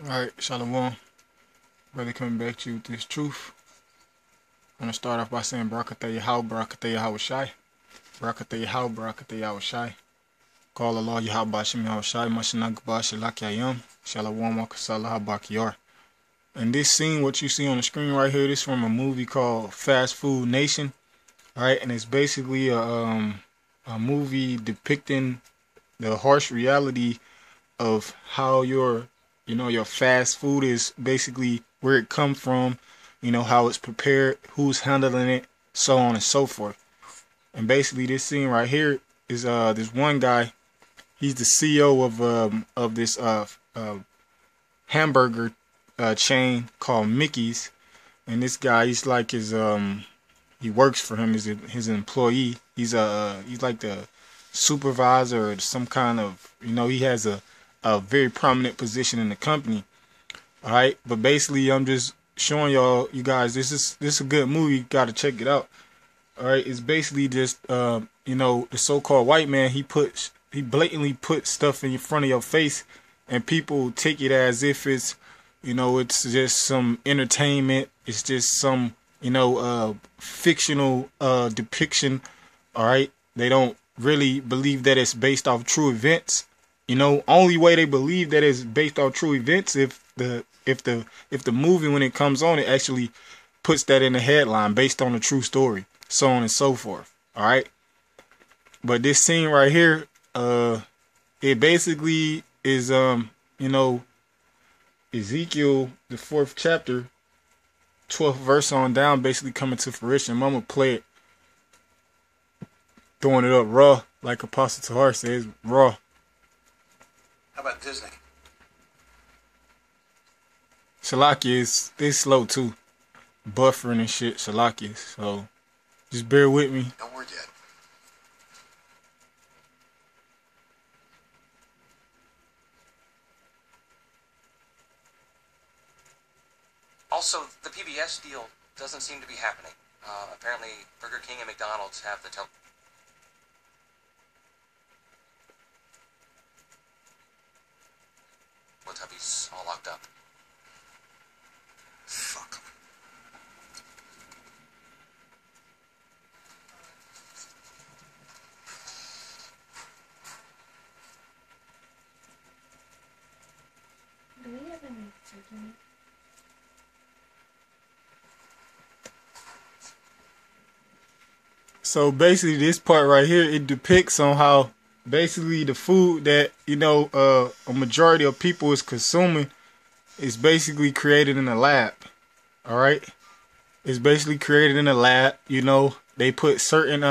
Alright, Shalom. Brother coming back to you with this truth. I'm gonna start off by saying Barakatah Yahweh, Barakatah Yahweh Shai. Barakatah Yahweh, Barakatah Yahweh Shai. Call Allah Yahweh Bashem Yahweh Shai, Mashanag Bash Yayam, Shalom Wakasalah Bakiar. And this scene, what you see on the screen right here, this is from a movie called Fast Food Nation. Alright, and it's basically a movie depicting the harsh reality of how your fast food is, basically where it comes from, how it's prepared, who's handling it, so on and so forth. And basically this scene right here is this one guy, he's the CEO of this hamburger chain called Mickey's. And this guy, he's like he works for him, his employee. He's like the supervisor or some kind of, he has a very prominent position in the company. All right, but basically I'm just showing you guys, this is a good movie. You got to check it out. All right, it's basically just the so-called white man, he blatantly puts stuff in front of your face, and people take it as if it's just some entertainment. It's just some fictional depiction. All right, they don't really believe that it's based off true events. Only way they believe that it's based off true events if the movie, when it comes on, it actually puts that in the headline based on a true story, so on and so forth. All right, but this scene right here, it basically is Ezekiel, the 4th chapter, 12th verse on down, basically coming to fruition. I'm gonna play it, throwing it up raw, like Apostle Tahar says, raw. How about Disney? Shalakia is slow too, buffering and shit. Shalakia, so just bear with me. Don't worry yet. Also, the PBS deal doesn't seem to be happening. Apparently, Burger King and McDonald's have the Teletubbies all locked up. Fuck 'em. Do we have any turkey? So basically, this part right here, it depicts on how basically the food that a majority of people is consuming is basically created in a lab. All right, it's basically created in a lab. They put certain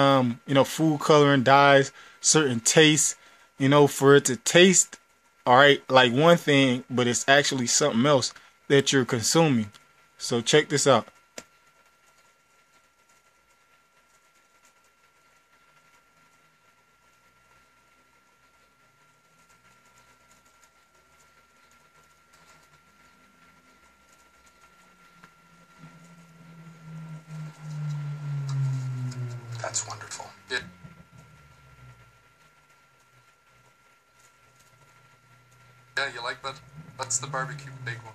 food coloring dyes, certain tastes, for it to taste all right like one thing, but it's actually something else that you're consuming. So check this out. That's wonderful. Yeah, you like that? That's the barbecue big one.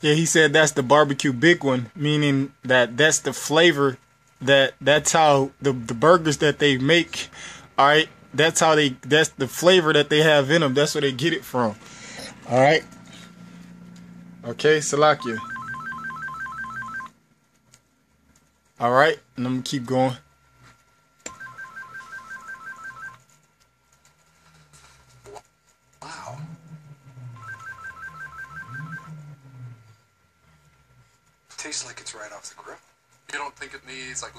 Yeah, he said that's the barbecue big one, meaning that's the flavor that's how the burgers that they make, all right, that's the flavor that they have in them. That's where they get it from. All right. Okay, Salakia. All right, and I'm gonna keep going. Wow. Tastes like it's right off the grill. You don't think it needs like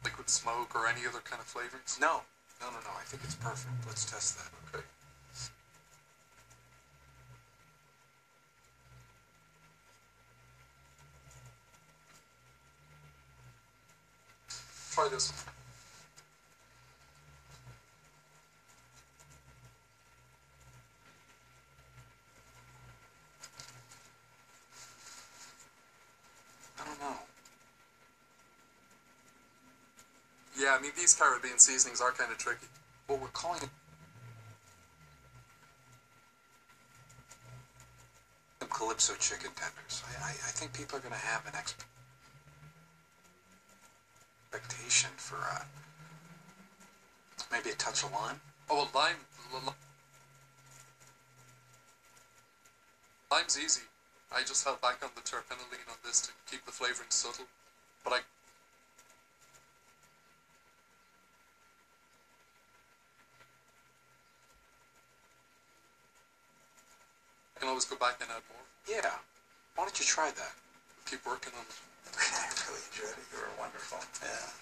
liquid smoke or any other kind of flavorings? No. No. I think it's perfect. Let's test that. Okay. Try this one. I don't know. Yeah, I mean, these Caribbean seasonings are kind of tricky. Well, we're calling it Calypso chicken tenders. I think people are going to have an expectation for maybe a touch of lime. Oh, well, lime's easy. I just held back on the terpenoline on this to keep the flavoring subtle. But I can always go back and add more. Yeah. Why don't you try that? Keep working on it. I really enjoyed it. You were wonderful. Yeah.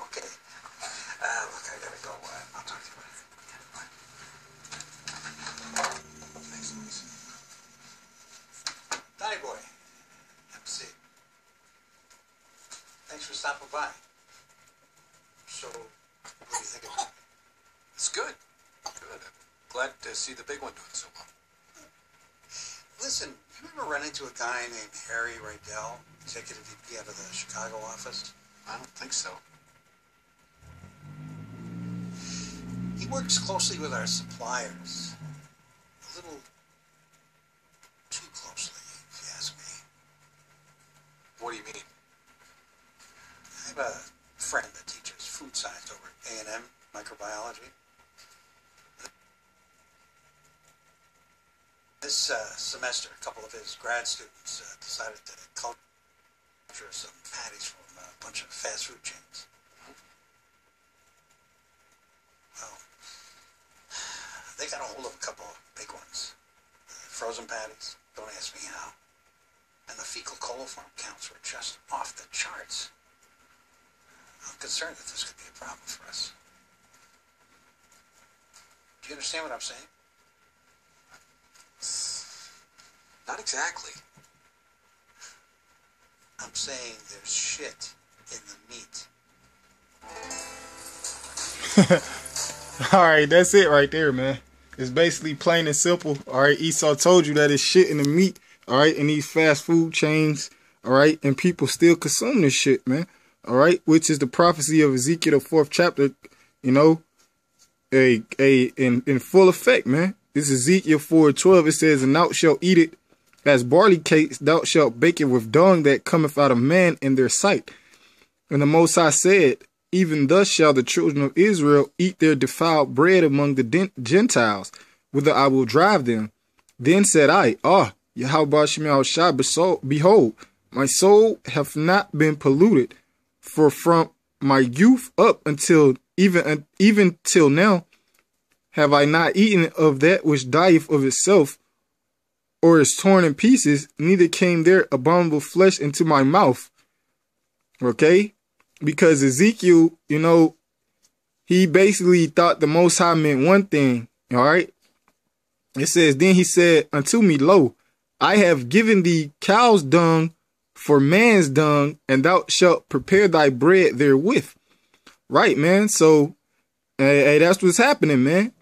Okay. Look, I gotta go. I'll talk to you later. Yeah, bye. Thanks, Louise. Donny boy. Have a seat. Thanks for stopping by. So, what do you think about it? It's good. Good. I'm glad to see the big one doing so well. Listen, you ever run into a guy named Harry Rydell, executive VP out of the Chicago office? I don't think so. He works closely with our suppliers. A little too closely, if you ask me. What do you mean? I have a friend that teaches food science over at A&M, microbiology. This semester, a couple of his grad students decided to culture some patties from a bunch of fast food chains. Well, they got a hold of a couple of big ones. Frozen patties, don't ask me how. And the fecal coliform counts were just off the charts. I'm concerned that this could be a problem for us. Do you understand what I'm saying? Not exactly. I'm saying there's shit in the meat. Alright, that's it right there, man. It's basically plain and simple. Alright, Esau told you that it's shit in the meat. Alright, in these fast food chains. Alright, and people still consume this shit, man. Alright, which is the prophecy of Ezekiel, the 4th chapter, you know, in full effect, man. This is Ezekiel 4:12. It says, "And thou shalt eat it as barley cakes, thou shalt bake it with dung that cometh out of man in their sight. And the Most High said, Even thus shall the children of Israel eat their defiled bread among the Gentiles, whither I will drive them. Then said I, Yahweh Shemel Shai, behold, my soul hath not been polluted, for from my youth up until even till now have I not eaten of that which dieth of itself, or is torn in pieces, neither came there abominable flesh into my mouth." Okay? Because Ezekiel, you know, he basically thought the Most High meant one thing. Alright? It says, "Then he said unto me, Lo, I have given thee cow's dung for man's dung, and thou shalt prepare thy bread therewith." Right, man? So, hey, that's what's happening, man.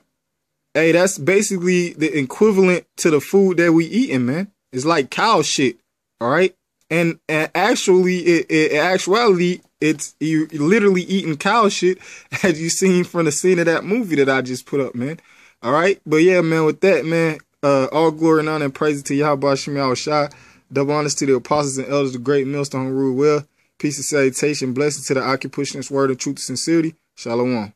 Hey, that's basically the equivalent to the food that we eating, man. It's like cow shit, all right? And actually, in actuality, it's you literally eating cow shit, as you seen from the scene of that movie that I just put up, man. All right? But yeah, man, with that, man, all glory and honor and praise to Yahweh Shemel Shai. Double honors to the apostles and elders, the great millstone who rule well. Peace and salutation, blessings to the occupationist word of truth and sincerity. Shalom.